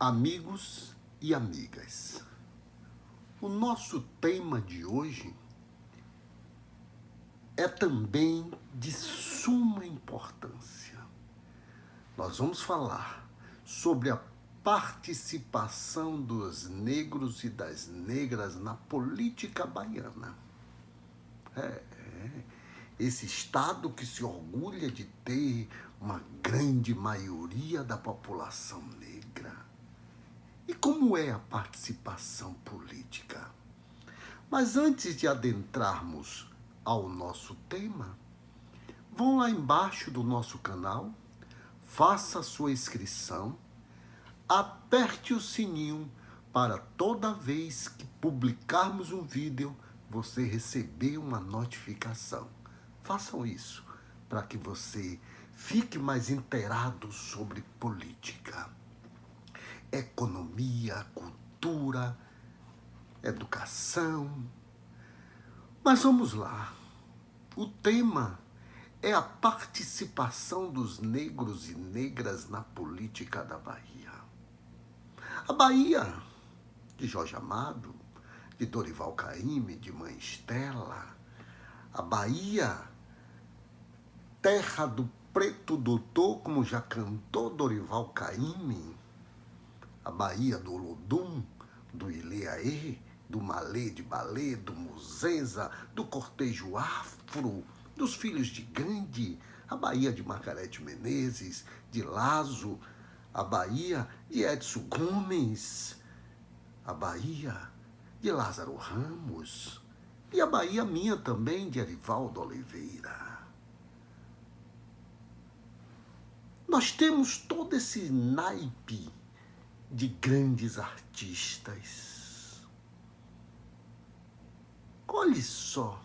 Amigos e amigas, o nosso tema de hoje é também de suma importância. Nós vamos falar sobre a participação dos negros e das negras na política baiana. Esse estado que se orgulha de ter uma grande maioria da população negra. E como é a participação política? Mas antes de adentrarmos ao nosso tema, vão lá embaixo do nosso canal, faça a sua inscrição, aperte o sininho para toda vez que publicarmos um vídeo, você receber uma notificação. Façam isso para que você fique mais inteirado sobre política, economia, cultura, educação. Mas vamos lá. O tema é a participação dos negros e negras na política da Bahia. A Bahia, de Jorge Amado, de Dorival Caymmi, de Mãe Estela, a Bahia, terra do preto doutor, como já cantou Dorival Caymmi, a Bahia do Olodum, do Ileaê, do Malê de Balê, do Muzenza, do Cortejo Afro, dos Filhos de Gandhi, a Bahia de Margarete Menezes, de Lazo, a Bahia de Edson Gomes, a Bahia de Lázaro Ramos e a Bahia minha também, de Arivaldo Oliveira. Nós temos todo esse naipe de grandes artistas. Olhe só.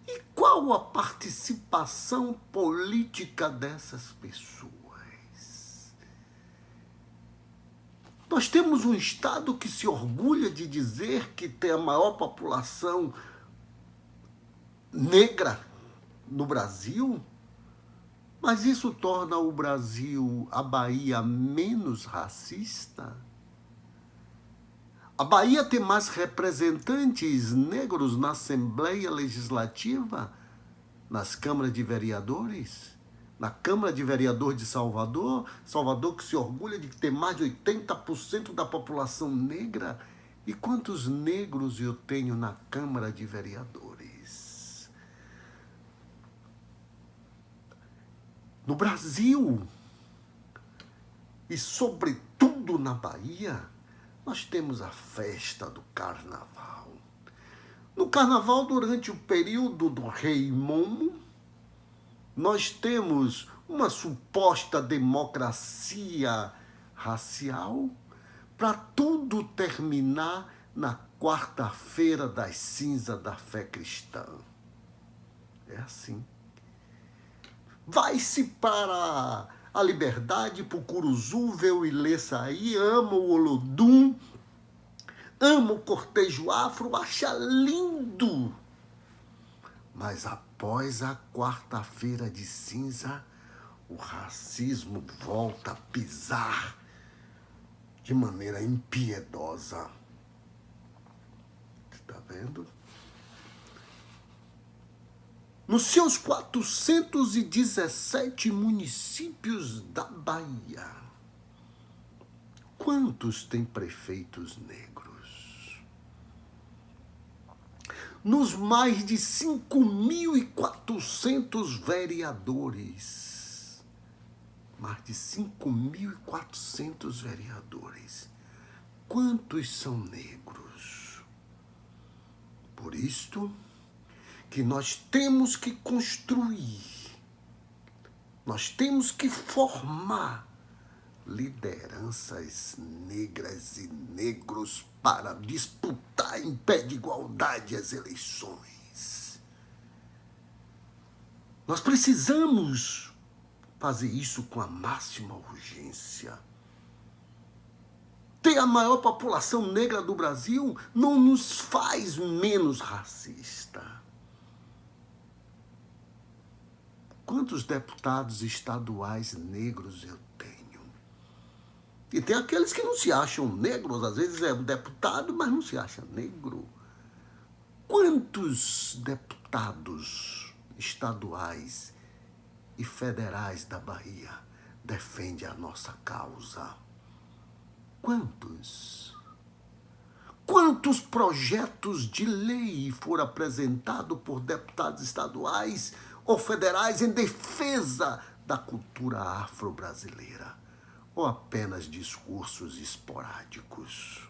E qual a participação política dessas pessoas? Nós temos um estado que se orgulha de dizer que tem a maior população negra no Brasil, mas isso torna o Brasil, a Bahia, menos racista? A Bahia tem mais representantes negros na Assembleia Legislativa, nas câmaras de vereadores, na Câmara de Vereadores de Salvador, Salvador que se orgulha de ter mais de 80% da população negra. E quantos negros eu tenho na Câmara de Vereadores? No Brasil, e sobretudo na Bahia, nós temos a festa do Carnaval. No Carnaval, durante o período do Rei Momo, nós temos uma suposta democracia racial para tudo terminar na quarta-feira das cinzas da fé cristã. É assim. Vai-se para a Liberdade, para o Curuzu, vê o Ilê sair, ama o Olodum, ama o Cortejo Afro, acha lindo. Mas após a quarta-feira de cinza, o racismo volta a pisar de maneira impiedosa. Está vendo? Nos seus 417 municípios da Bahia, quantos têm prefeitos negros? Nos mais de 5.400 vereadores, mais de 5.400 vereadores, quantos são negros? Por isto que nós temos que construir, nós temos que formar lideranças negras e negros para disputar em pé de igualdade as eleições. Nós precisamos fazer isso com a máxima urgência. Ter a maior população negra do Brasil não nos faz menos racista. Quantos deputados estaduais negros eu tenho? E tem aqueles que não se acham negros, às vezes é um deputado, mas não se acha negro. Quantos deputados estaduais e federais da Bahia defendem a nossa causa? Quantos? Quantos projetos de lei foram apresentados por deputados estaduais ou federais em defesa da cultura afro-brasileira? Ou apenas discursos esporádicos?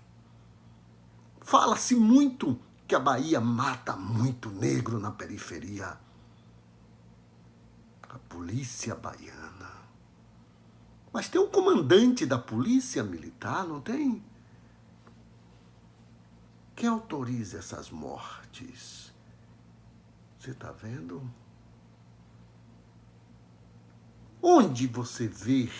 Fala-se muito que a Bahia mata muito negro na periferia. A polícia baiana. Mas tem um comandante da polícia militar, não tem? Quem autoriza essas mortes? Você está vendo? Onde você vê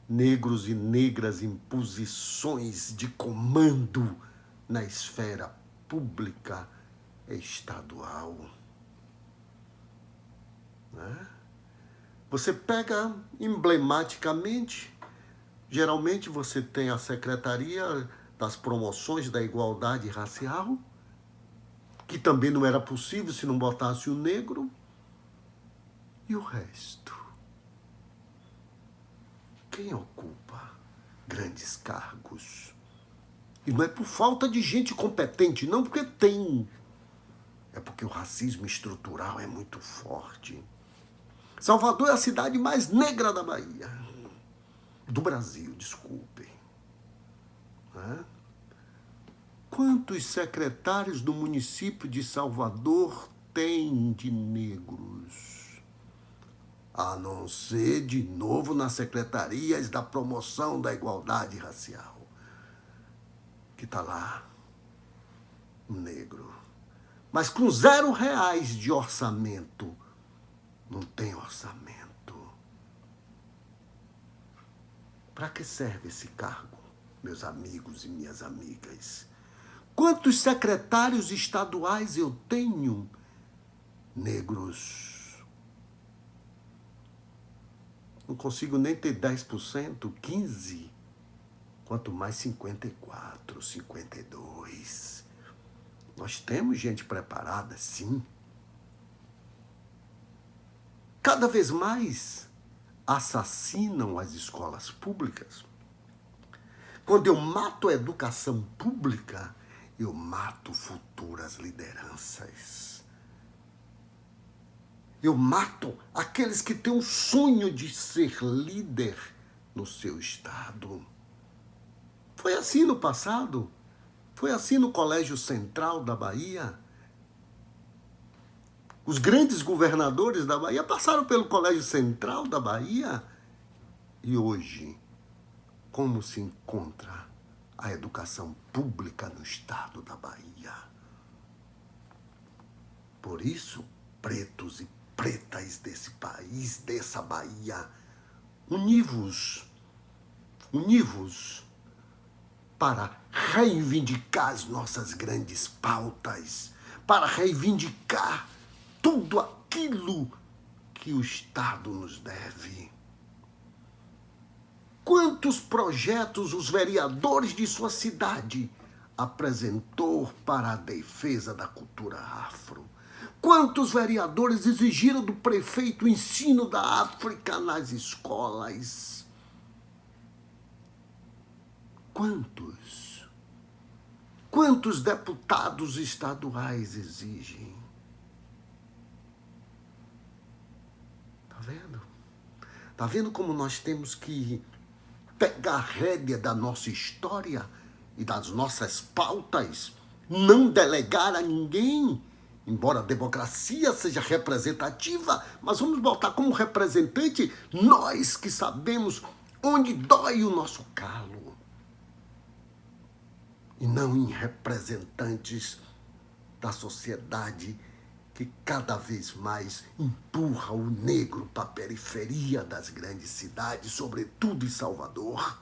negros e negras em posições de comando na esfera pública estadual? Né? Você pega emblematicamente, geralmente você tem a Secretaria das Promoções da Igualdade Racial, que também não era possível se não botasse o negro, e o resto. Quem ocupa grandes cargos? E não é por falta de gente competente, não, porque tem. É porque o racismo estrutural é muito forte. Salvador é a cidade mais negra da Bahia. Do Brasil, desculpem. Quantos secretários do município de Salvador tem de negros? A não ser, de novo, nas secretarias da promoção da igualdade racial, que está lá, um negro. Mas com R$0 de orçamento, não tem orçamento. Para que serve esse cargo, meus amigos e minhas amigas? Quantos secretários estaduais eu tenho negros? Não consigo nem ter 10%, 15%, quanto mais 54%, 52%. Nós temos gente preparada, sim. Cada vez mais assassinam as escolas públicas. Quando eu mato a educação pública, eu mato futuras lideranças. Eu mato aqueles que têm o sonho de ser líder no seu estado. Foi assim no passado. Foi assim no Colégio Central da Bahia. Os grandes governadores da Bahia passaram pelo Colégio Central da Bahia. E hoje, como se encontra a educação pública no estado da Bahia? Por isso, pretos e pretas desse país, dessa Bahia, univos para reivindicar as nossas grandes pautas, para reivindicar tudo aquilo que o Estado nos deve. Quantos projetos os vereadores de sua cidade apresentou para a defesa da cultura afro? Quantos vereadores exigiram do prefeito o ensino da África nas escolas? Quantos? Quantos deputados estaduais exigem? Tá vendo? Tá vendo como nós temos que pegar a rédea da nossa história e das nossas pautas, não delegar a ninguém? Embora a democracia seja representativa, mas vamos botar como representante nós que sabemos onde dói o nosso calo. E não em representantes da sociedade que cada vez mais empurra o negro para a periferia das grandes cidades, sobretudo em Salvador.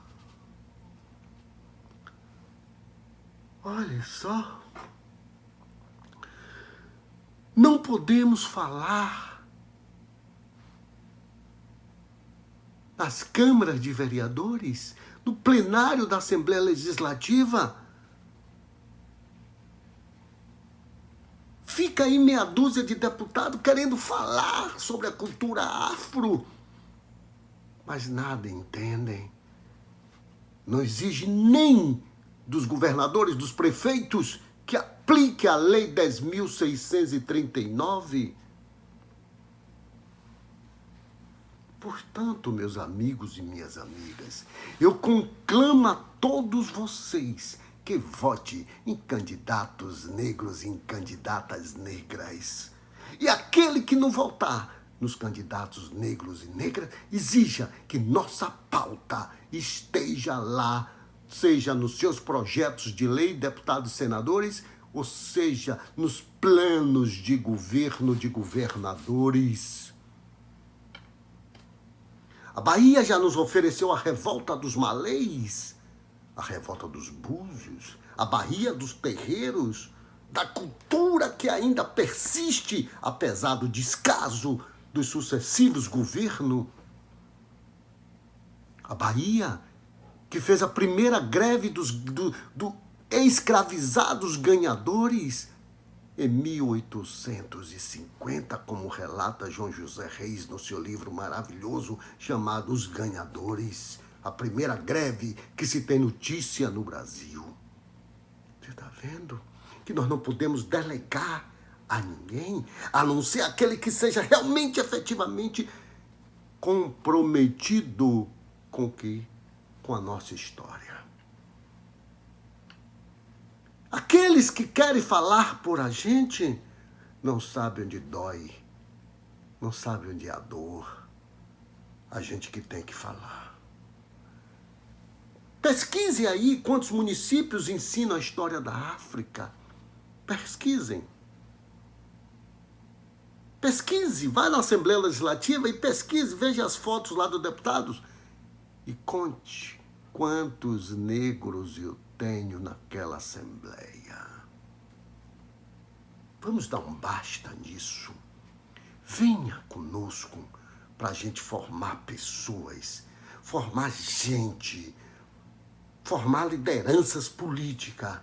Olha só. Não podemos falar nas câmaras de vereadores, no plenário da Assembleia Legislativa. Fica aí meia dúzia de deputados querendo falar sobre a cultura afro, mas nada entendem. Não exige nem dos governadores, dos prefeitos, que aplique a Lei 10.639. Portanto, meus amigos e minhas amigas, eu conclamo a todos vocês que vote em candidatos negros e em candidatas negras. E aquele que não votar nos candidatos negros e negras, exija que nossa pauta esteja lá, seja nos seus projetos de lei, deputados e senadores, ou seja, nos planos de governo de governadores. A Bahia já nos ofereceu a revolta dos malês, a revolta dos búzios, a Bahia dos terreiros, da cultura que ainda persiste, apesar do descaso dos sucessivos governos. A Bahia, que fez a primeira greve dos escravizados ganhadores em 1850, como relata João José Reis no seu livro maravilhoso chamado Os Ganhadores, a primeira greve que se tem notícia no Brasil. Você está vendo que nós não podemos delegar a ninguém, a não ser aquele que seja realmente, efetivamente comprometido com a nossa história. Aqueles que querem falar por a gente não sabem onde dói, não sabem onde é a dor. A gente que tem que falar. Pesquise aí quantos municípios ensinam a história da África. Pesquisem. Pesquise, vai na Assembleia Legislativa e pesquise, veja as fotos lá dos deputados e conte quantos negros eu tenho naquela Assembleia. Vamos dar um basta nisso. Venha conosco para a gente formar pessoas, formar gente, formar lideranças políticas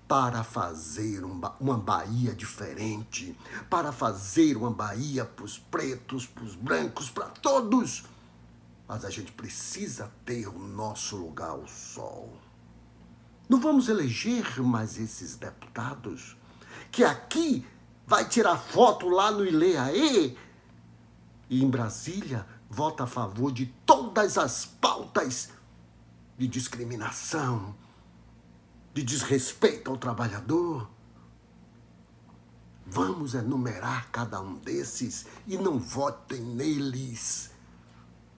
para fazer uma Bahia diferente, para fazer uma Bahia para os pretos, para os brancos, para todos. Mas a gente precisa ter o nosso lugar ao sol. Não vamos eleger mais esses deputados que aqui vai tirar foto lá no Ileaê e em Brasília vota a favor de todas as pautas de discriminação, de desrespeito ao trabalhador. Vamos enumerar cada um desses e não votem neles.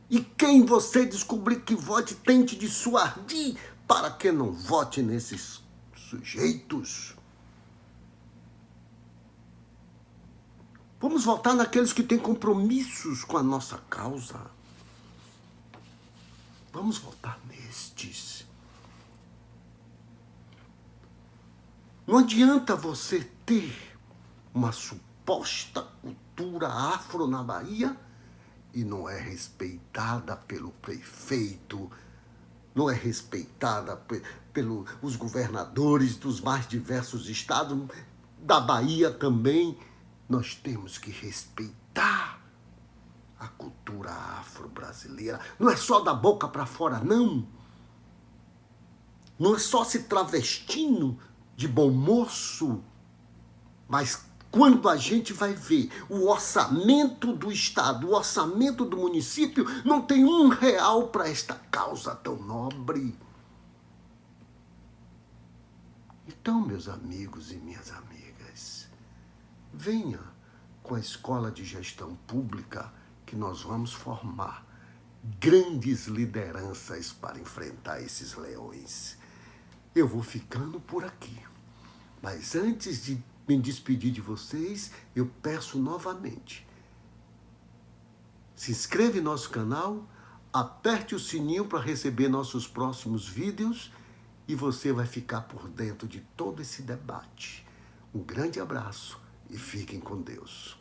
E quem você descobrir que vote, tente dissuadir para que não vote nesses sujeitos. Vamos votar naqueles que têm compromissos com a nossa causa. Vamos votar nestes. Não adianta você ter uma suposta cultura afro na Bahia e não é respeitada pelo prefeito, não é respeitada pelos governadores dos mais diversos estados, da Bahia também. Nós temos que respeitar a cultura afro-brasileira. Não é só da boca para fora, não. Não é só se travestindo de bom moço, mas quando a gente vai ver o orçamento do Estado, o orçamento do município, não tem R$1 para esta causa tão nobre. Então, meus amigos e minhas amigas, venha com a Escola de Gestão Pública que nós vamos formar grandes lideranças para enfrentar esses leões. Eu vou ficando por aqui, mas antes de me despedir de vocês, eu peço novamente, se inscreva em nosso canal, aperte o sininho para receber nossos próximos vídeos e você vai ficar por dentro de todo esse debate. Um grande abraço e fiquem com Deus.